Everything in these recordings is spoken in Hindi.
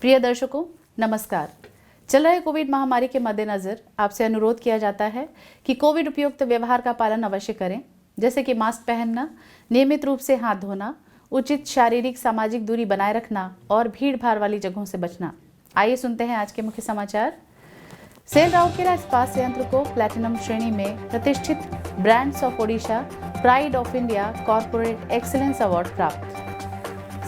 प्रिय दर्शकों, नमस्कार। चल रहे कोविड महामारी के मद्देनजर आपसे अनुरोध किया जाता है कि कोविड उपयुक्त व्यवहार का पालन अवश्य करें, जैसे कि मास्क पहनना, नियमित रूप से हाथ धोना, उचित शारीरिक सामाजिक दूरी बनाए रखना और भीड़ भाड़ वाली जगहों से बचना। आइए सुनते हैं आज के मुख्य समाचार। सेल राउरकेला इस्पात संयंत्र को प्लैटिनम श्रेणी में प्रतिष्ठित brands of Odisha pride of India corporate excellence award प्राप्त।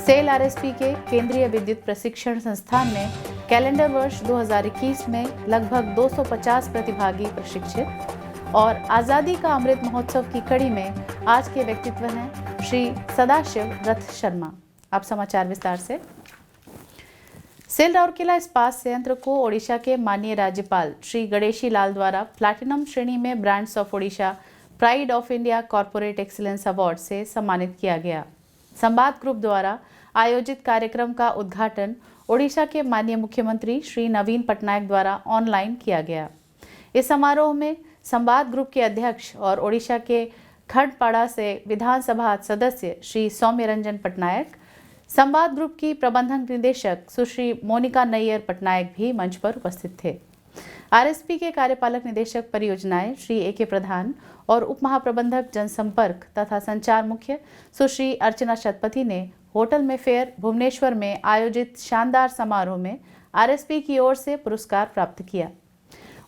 सेल आरएसपी के केंद्रीय विद्युत प्रशिक्षण संस्थान में कैलेंडर वर्ष 2021 में लगभग 250 प्रतिभागी प्रशिक्षित। और आज़ादी का अमृत महोत्सव की कड़ी में आज के व्यक्तित्व हैं श्री सदाशिव रथ शर्मा। अब समाचार विस्तार से। सेल राउरकेला इस्पात संयंत्र को ओडिशा के माननीय राज्यपाल श्री गणेशी लाल द्वारा प्लैटिनम श्रेणी में brands of Odisha pride of India corporate excellence award से सम्मानित किया गया। संवाद ग्रुप द्वारा आयोजित कार्यक्रम का उद्घाटन ओडिशा के माननीय मुख्यमंत्री श्री नवीन पटनायक द्वारा ऑनलाइन किया गया। इस समारोह में संवाद ग्रुप के अध्यक्ष और ओडिशा के खड़पाड़ा से विधानसभा सदस्य श्री सौम्य रंजन पटनायक, संवाद ग्रुप की प्रबंधक निदेशक सुश्री मोनिका नैयर पटनायक भी मंच पर उपस्थित थे। आरएसपी के कार्यपालक निदेशक परियोजनाएं श्री ए.के. प्रधान और उप महाप्रबंधक जनसंपर्क तथा संचार मुख्य सुश्री अर्चना शतपथी ने होटल में फेयर भुवनेश्वर में आयोजित शानदार समारोह में आरएसपी की ओर से पुरस्कार प्राप्त किया।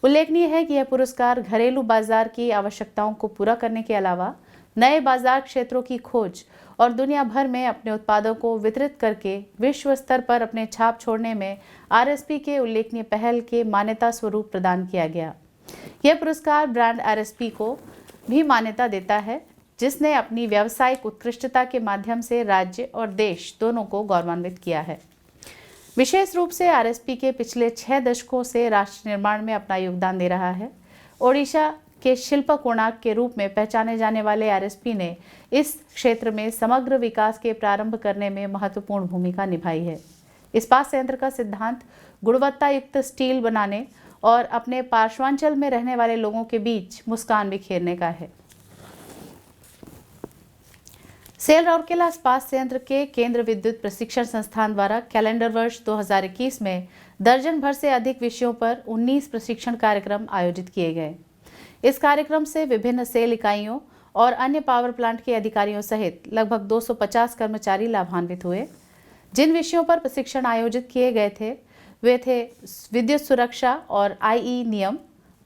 उल्लेखनीय है कि यह पुरस्कार घरेलू बाजार की आवश्यकताओं को पूरा करने के अलावा नए बाजार क्षेत्रों की खोज और दुनिया भर में अपने उत्पादों को वितरित करके विश्व स्तर पर अपने छाप छोड़ने में आरएसपी के उल्लेखनीय पहल के मान्यता स्वरूप प्रदान किया गया। यह पुरस्कार ब्रांड आरएसपी को भी मान्यता देता है, जिसने अपनी व्यावसायिक उत्कृष्टता के माध्यम से राज्य और देश दोनों को गौरवान्वित किया है। विशेष रूप से आरएसपी के पिछले 6 दशकों से राष्ट्र निर्माण में अपना योगदान दे रहा है। ओडिशा के शिल्प कोणार्क के रूप में पहचाने जाने वाले आरएसपी ने इस क्षेत्र में समग्र विकास के प्रारंभ करने में महत्वपूर्ण भूमिका निभाई है। इस्पात संयंत्र का सिद्धांत गुणवत्ता युक्त स्टील बनाने और अपने पार्श्वांचल में रहने वाले लोगों के बीच मुस्कान बिखेरने का है। सेल राउरकेला इस्पात संयंत्र के केंद्र विद्युत प्रशिक्षण संस्थान द्वारा कैलेंडर वर्ष 2021 में दर्जन भर से अधिक विषयों पर 19 प्रशिक्षण कार्यक्रम आयोजित किए गए। इस कार्यक्रम से विभिन्न सेल इकाइयों और अन्य पावर प्लांट के अधिकारियों सहित लगभग 250 कर्मचारी लाभान्वित हुए। जिन विषयों पर प्रशिक्षण आयोजित किए गए थे वे थे विद्युत सुरक्षा और आईई नियम,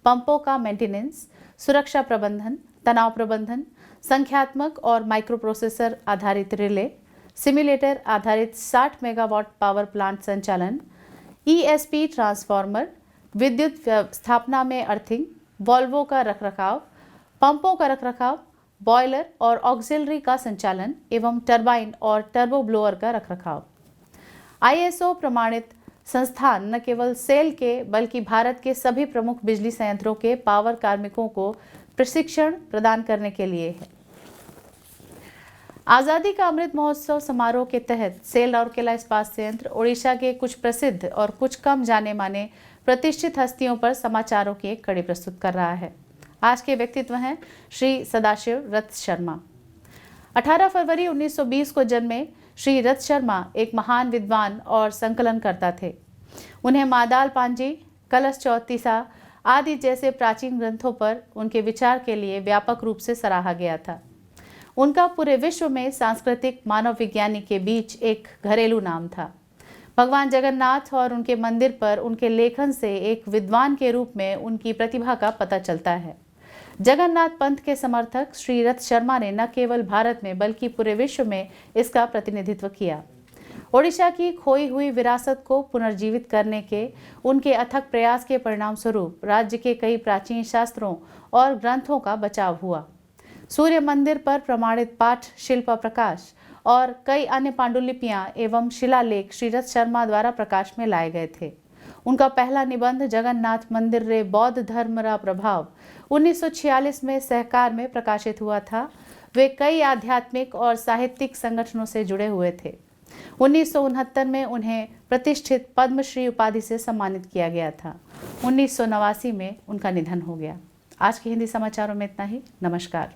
पंपों का मेंटेनेंस, सुरक्षा प्रबंधन, तनाव प्रबंधन, संख्यात्मक और माइक्रोप्रोसेसर आधारित रिले, सिम्युलेटर आधारित 60 मेगावाट पावर प्लांट संचालन, ईएसपी ट्रांसफार्मर, विद्युत स्थापना में अर्थिंग, वॉल्वों का रखरखाव, पंपों का रखरखाव, बॉयलर और ऑक्सिलरी का संचालन एवं टरबाइन और टर्बो ब्लोअर का रखरखाव। आईएसओ प्रमाणित संस्थान न केवल सेल के बल्कि भारत के सभी प्रमुख बिजली संयंत्रों के पावर कार्मिकों को प्रशिक्षण प्रदान करने के लिए है। आज़ादी का अमृत महोत्सव समारोह के तहत सेल राउरकेला इस्पात संयंत्र ओडिशा के कुछ प्रसिद्ध और कुछ कम जाने माने प्रतिष्ठित हस्तियों पर समाचारों की एक कड़ी प्रस्तुत कर रहा है। आज के व्यक्तित्व हैं श्री सदाशिव रथ शर्मा। 18 फरवरी 1920 को जन्मे श्री रथ शर्मा एक महान विद्वान और संकलनकर्ता थे। उन्हें मादाल पांजी, कलश चौतीसा आदि जैसे प्राचीन ग्रंथों पर उनके विचार के लिए व्यापक रूप से सराहा गया था। उनका पूरे विश्व में सांस्कृतिक मानव विज्ञानी के बीच एक घरेलू नाम था। भगवान जगन्नाथ और उनके मंदिर पर उनके लेखन से एक विद्वान के रूप में उनकी प्रतिभा का पता चलता है। जगन्नाथ पंथ के समर्थक श्री रथ शर्मा ने न केवल भारत में बल्कि पूरे विश्व में इसका प्रतिनिधित्व किया। ओडिशा की खोई हुई विरासत को पुनर्जीवित करने के उनके अथक प्रयास के परिणाम स्वरूप राज्य के कई प्राचीन शास्त्रों और ग्रंथों का बचाव हुआ। सूर्य मंदिर पर प्रमाणित पाठ शिल्प प्रकाश और कई अन्य पांडुलिपियां एवं शिलालेख श्री रथ शर्मा द्वारा प्रकाश में लाए गए थे। उनका पहला निबंध जगन्नाथ मंदिर रे बौद्ध धर्म रा प्रभाव 1946 में सहकार में प्रकाशित हुआ था। वे कई आध्यात्मिक और साहित्यिक संगठनों से जुड़े हुए थे। 1969 में उन्हें प्रतिष्ठित पद्मश्री उपाधि से सम्मानित किया गया था। 1989 में उनका निधन हो गया। आज के हिंदी समाचारों में इतना ही। नमस्कार।